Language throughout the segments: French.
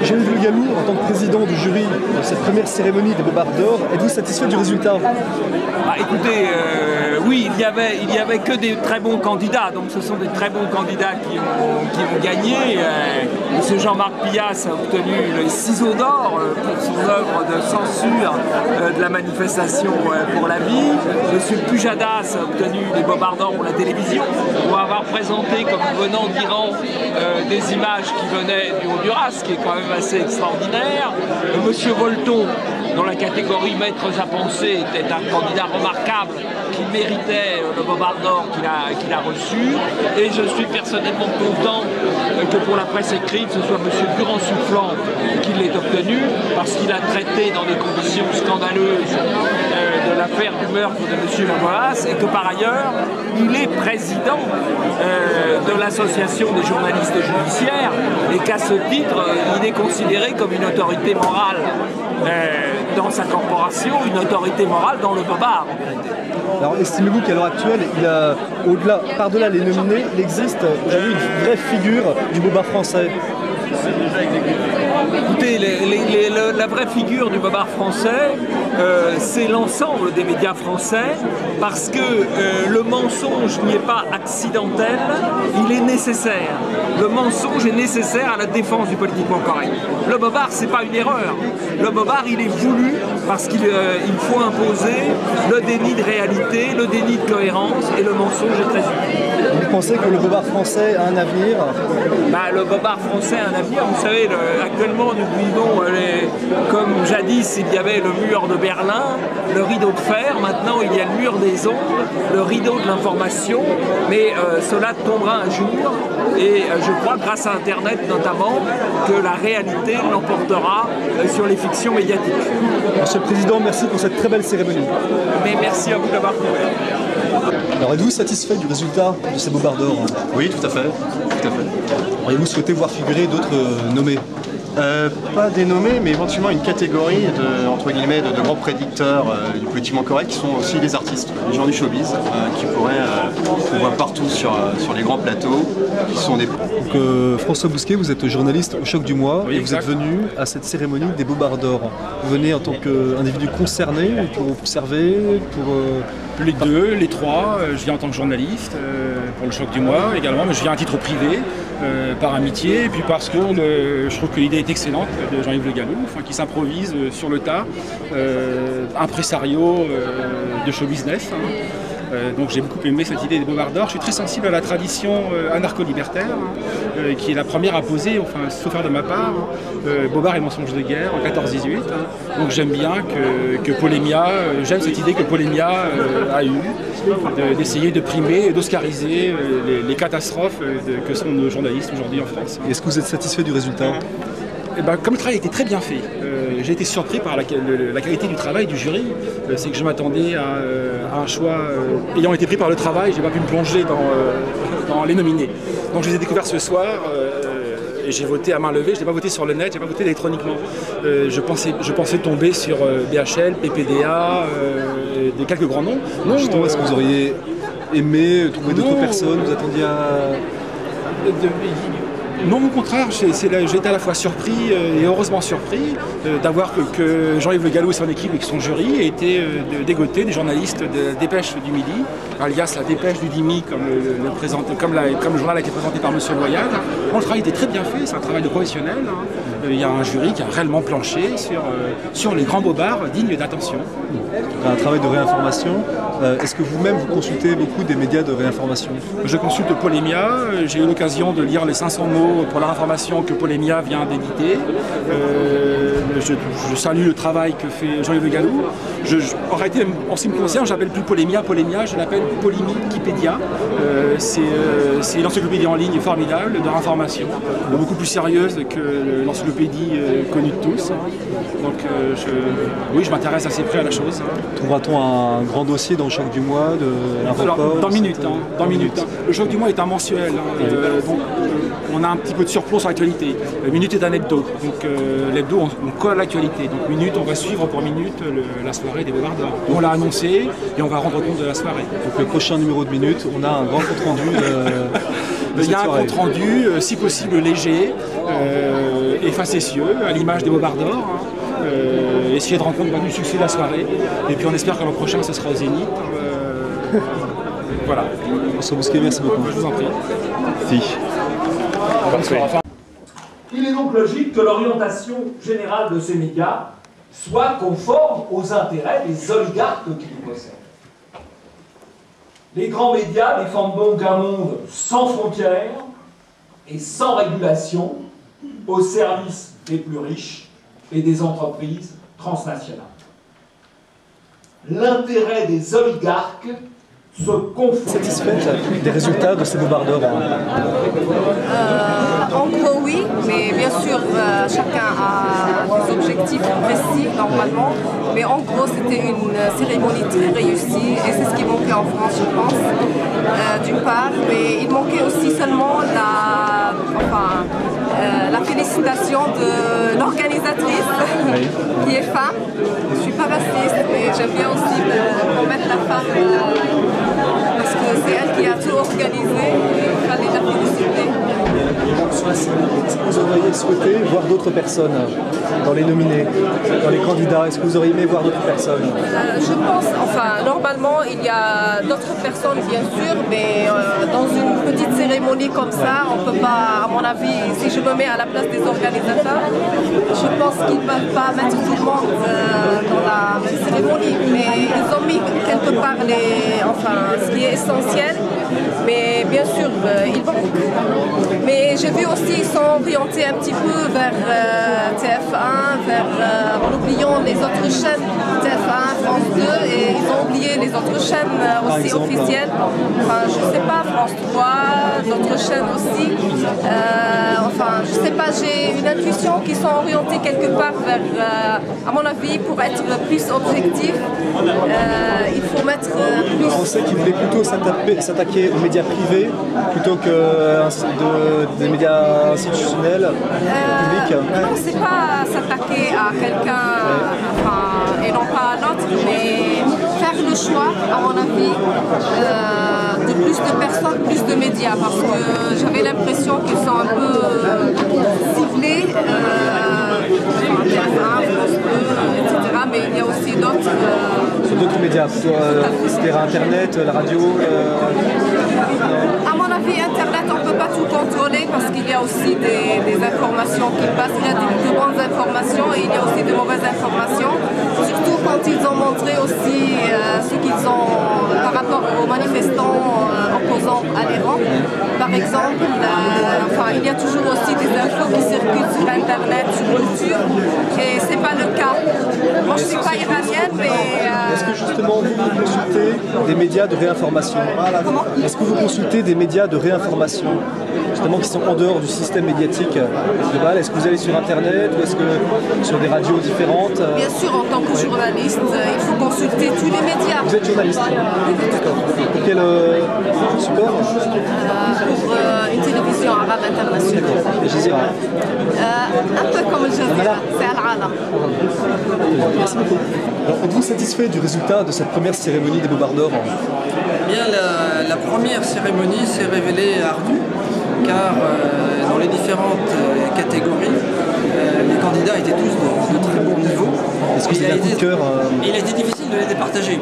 Jean-Yves Le Gallou, en tant que président du jury de cette première cérémonie des Bobards d'Or, êtes-vous satisfait du résultat? Écoutez, oui, il y avait que des très bons candidats, donc ce sont des très bons candidats qui ont gagné. M. Jean-Marc Pias a obtenu le ciseau d'or pour son œuvre de censure de la manifestation pour la vie. M. Pujadas a obtenu les Bobards d'Or pour la télévision, pour avoir présenté comme venant d'Iran des images qui venaient du Honduras, ce qui est quand même assez extraordinaire. M. Volton, dans la catégorie Maîtres à penser, était un candidat remarquable qui méritait le Bobard d'Or qu'il a reçu. Et je suis personnellement content que pour la presse écrite, ce soit M. Durand-Soufflant qui l'ait obtenu, parce qu'il a traité dans des conditions scandaleuses de l'affaire du meurtre de M. Lamoas, et que par ailleurs, il est président de l'association des journalistes judiciaires, et qu'à ce titre, il est considéré comme une autorité morale dans sa corporation, une autorité morale dans le Bobard. Alors, estimez-vous qu'à l'heure actuelle, par-delà les nominés, il existe aujourd'hui une vraie figure du Bobard français? Écoutez, la vraie figure du Bobard français, c'est l'ensemble des médias français, parce que le mensonge n'y est pas accidentel, il est nécessaire. Le mensonge est nécessaire à la défense du politiquement correct. Le Bobard, c'est pas une erreur. Le Bobard, il est voulu parce qu'il faut imposer le déni de réalité, le déni de cohérence, et le mensonge est très utile. Vous pensez que le Bobard français a un avenir? Le Bobard français a un avenir. Vous savez, actuellement, nous vivons, comme jadis, il y avait le mur de Berlin, le rideau de fer. Maintenant, il y a le mur des ondes, le rideau de l'information. Mais cela tombera un jour. Et je crois, grâce à Internet notamment, que la réalité l'emportera sur les fictions médiatiques. Monsieur le Président, merci pour cette très belle cérémonie. Mais merci à vous d'avoir couvert. Alors, êtes-vous satisfait du résultat de ces Bobards d'Or? Oui, tout à fait. Auriez-vous souhaité voir figurer d'autres nommés? Pas des nommés, mais éventuellement une catégorie entre guillemets, de grands prédicteurs du politiquement correct, qui sont aussi les artistes, les gens du showbiz, qui pourraient, qu'on voit partout sur les grands plateaux, qui sont des... Donc, François Bousquet, vous êtes journaliste au Choc du Mois, oui, et vous êtes venu à cette cérémonie des Bobards d'Or. Vous venez en tant qu'individu concerné pour observer, pour... Les deux, les trois. Je viens en tant que journaliste pour le Choc du Mois également, mais je viens à titre privé, par amitié, et puis parce que je trouve que l'idée est excellente de Jean-Yves Le Gallou, qui s'improvise sur le tas, impresario de show business. Donc j'ai beaucoup aimé cette idée des Bobards d'Or. Je suis très sensible à la tradition anarcho-libertaire, qui est la première à poser, sauf faire de ma part, Bobard et mensonge de guerre en 14-18. Donc j'aime bien que Polémia, j'aime cette idée que Polémia a eue, d'essayer de primer et d'oscariser les catastrophes que sont nos journalistes aujourd'hui en France. Est-ce que vous êtes satisfait du résultat? Comme le travail a été très bien fait, j'ai été surpris par la qualité du travail du jury. C'est que je m'attendais à un choix, ayant été pris par le travail, j'ai pas pu me plonger dans les nominés. Donc je les ai découverts ce soir et j'ai voté à main levée, je n'ai pas voté sur le net, j'ai pas voté électroniquement. Je pensais tomber sur BHL, PPDA, des quelques grands noms. Non, justement, est-ce que vous auriez aimé trouver d'autres personnes? Vous attendiez à... Non, au contraire, j'ai été à la fois surpris et heureusement surpris d'avoir que Jean-Yves Le Gallou et son équipe et son jury aient été dégotés des journalistes de la Dépêche du Midi, alias la Dépêche du Dimi, comme le journal a été présenté par M. Loyal. Le travail était très bien fait, c'est un travail de professionnel. Il y a un jury qui a réellement planché sur les grands bobards dignes d'attention. Un travail de réinformation. Est-ce que vous-même vous consultez beaucoup des médias de réinformation? Je consulte Polémia, j'ai eu l'occasion de lire les 500 mots pour l'information que Polémia vient d'éditer. Je salue le travail que fait Jean-Yves Le Gallou. En réalité, en ce qui me concerne, je n'appelle plus Polémia, je l'appelle Polymikipédia. C'est une encyclopédie en ligne formidable de réinformation, beaucoup plus sérieuse que l'encyclopédie connue de tous. Donc oui, je m'intéresse assez près à la chose. Trouvera-t-on un grand dossier dans le Choc du Mois de Alors, dans minutes. Le Choc du Mois est un mensuel. Donc, on a un petit peu de surplomb sur l'actualité. Minute est un hebdo. Donc l'hebdo, on colle l'actualité. Donc Minute, on va suivre pour Minute la soirée des Bobards d'Or. On l'a annoncé et on va rendre compte de la soirée. Donc le prochain numéro de Minute, on a un grand compte rendu de Il y a un compte rendu, si possible léger, et facétieux, à l'image des Bobards d'Or. Essayer de rendre compte du succès de la soirée. Et puis on espère que l'an prochain, ce sera au Zénith. Voilà. Monsieur Bousquet, merci beaucoup. Je vous en prie. Si. Il est donc logique que l'orientation générale de ces médias soit conforme aux intérêts des oligarques qui les possèdent. Les grands médias défendent donc un monde sans frontières et sans régulation au service des plus riches et des entreprises transnationales. L'intérêt des oligarques se confond. Satisfaite des résultats de ces Bobards d'Or? En gros, oui, mais bien sûr, chacun a des objectifs précis normalement. Mais en gros, c'était une cérémonie très réussie et c'est ce qui manquait en France, je pense, d'une part. Mais il manquait aussi seulement la félicitation de l'organisatrice, qui est femme. Je ne suis pas raciste, mais j'aime bien aussi mettre la femme parce que c'est elle qui a tout organisé et il fallait la féliciter. Est-ce que vous auriez souhaité voir d'autres personnes dans les nominés, dans les candidats? Est-ce que vous auriez aimé voir d'autres personnes? Je pense, normalement, il y a d'autres personnes, bien sûr, mais dans une petite cérémonie comme ça, on ne peut pas, à mon avis, si je me mets à la place des organisateurs, je pense qu'ils ne peuvent pas mettre tout le monde dans la même cérémonie, mais ils ont mis quelque part ce qui est essentiel, mais bien sûr, ils manquent. Mais j'ai vu aussi qu'ils sont orientés un petit peu vers TF1, en oubliant les autres chaînes, TF1, France 2, et ils ont oublié les autres chaînes aussi officielles. Je ne sais pas, France 3, d'autres chaînes aussi. Je ne sais pas, j'ai une intuition qu'ils sont orientés quelque part vers, à mon avis, pour être plus objectif, il faut mettre plus... On sait qu'ils voulaient plutôt s'attaquer aux médias privés plutôt que des médias institutionnels, publics. Non, c'est pas s'attaquer à quelqu'un et non pas à l'autre, mais faire le choix, à mon avis, de plus de personnes, plus de médias, parce que j'avais l'impression qu'ils sont un peu ciblés, TF1, France 2, etc. Mais il y a aussi d'autres médias, c'est-à-dire Internet, la radio. À mon avis, Internet, on ne peut pas tout contrôler parce qu'il y a aussi des informations qui passent. Il y a de bonnes informations et il y a aussi de mauvaises informations. Surtout quand ils ont montré aussi ce qu'ils ont par rapport aux manifestants opposants à l'Iran. Par exemple, il y a toujours aussi des infos qui circulent sur Internet, sur YouTube, et ce n'est pas le cas. Moi, je ne suis pas iranienne, mais... Est-ce que justement vous consultez des médias de réinformation? Comment? Est-ce que vous consultez des médias de réinformation, justement qui sont en dehors du système médiatique global? Est-ce que vous allez sur Internet ou est-ce que sur des radios différentes? Bien sûr, en tant que journaliste, il faut consulter tous les médias. Vous êtes journaliste? D'accord. Pour quel support? Pour une télévision arabe internationale. D'accord. Et Jazeera? Un peu comme le Jazeera, c'est Al-Alam. Merci beaucoup. Alors, êtes-vous satisfait du résultat de cette première cérémonie des Bobards d'Or? Bien, la première cérémonie s'est révélée ardue, car dans les différentes catégories, les candidats étaient tous de très bon niveau. Est-ce que c'est un coup de cœur? Il a été difficile de les départager,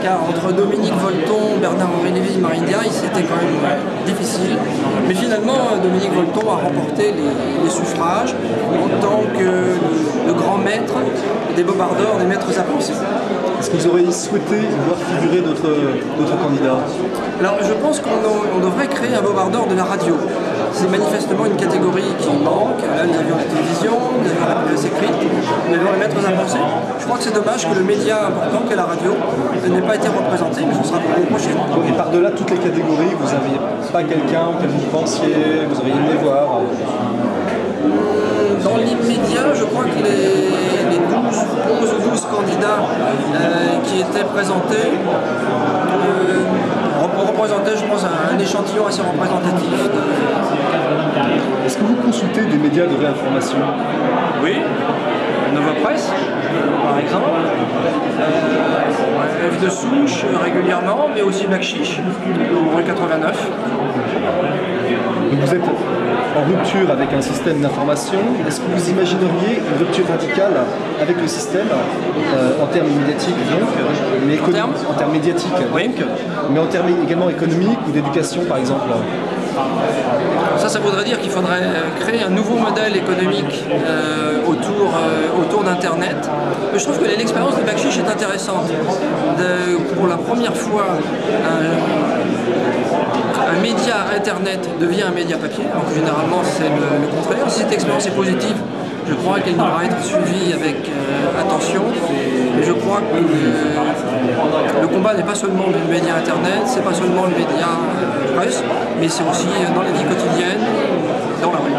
car entre Dominique Volton, Bernard-Henri Lévy, Marine Diaye, c'était quand même difficile. Mais finalement, Dominique Volton a remporté les suffrages en tant que le grand maître des Bobards d'Or, des maîtres à penser. Est-ce que vous auriez souhaité voir figurer d'autres candidats? Alors je pense qu'on devrait créer un Bobard d'Or de la radio. C'est manifestement une catégorie qui manque. Là, nous avions la télévision, nous avions la presse écrite, nous avions les maîtres à penser. Je crois que c'est dommage que le média important qu'est la radio n'ait pas été représenté, mais ce sera pour l'année prochaine. Et par-delà toutes les catégories, vous n'aviez pas quelqu'un auquel vous pensiez, vous auriez aimé voir? Dans l'immédiat, je crois que les 11 ou 12 candidats qui étaient présentés représentaient, je pense, un échantillon assez représentatif. Est-ce que vous consultez des médias de réinformation? Oui, Nova Presse, par exemple, F de Souche régulièrement, mais aussi Black Chiche, rue 89. Donc vous êtes en rupture avec un système d'information. Est-ce que vous imagineriez une rupture radicale avec le système, en termes médiatiques donc, mais en termes médiatiques Oui. donc, mais en termes également économiques ou d'éducation par exemple? Ça voudrait dire qu'il faudrait créer un nouveau modèle économique autour d'Internet. Mais je trouve que l'expérience de Bakchiche est intéressante. Pour la première fois, un média Internet devient un média papier, alors que généralement c'est le contraire. Si cette expérience est positive, je crois qu'elle devra être suivie avec attention. Et je crois que le combat n'est pas seulement le média Internet, c'est pas seulement le média presse, mais c'est aussi dans la vie quotidienne, dans la rue.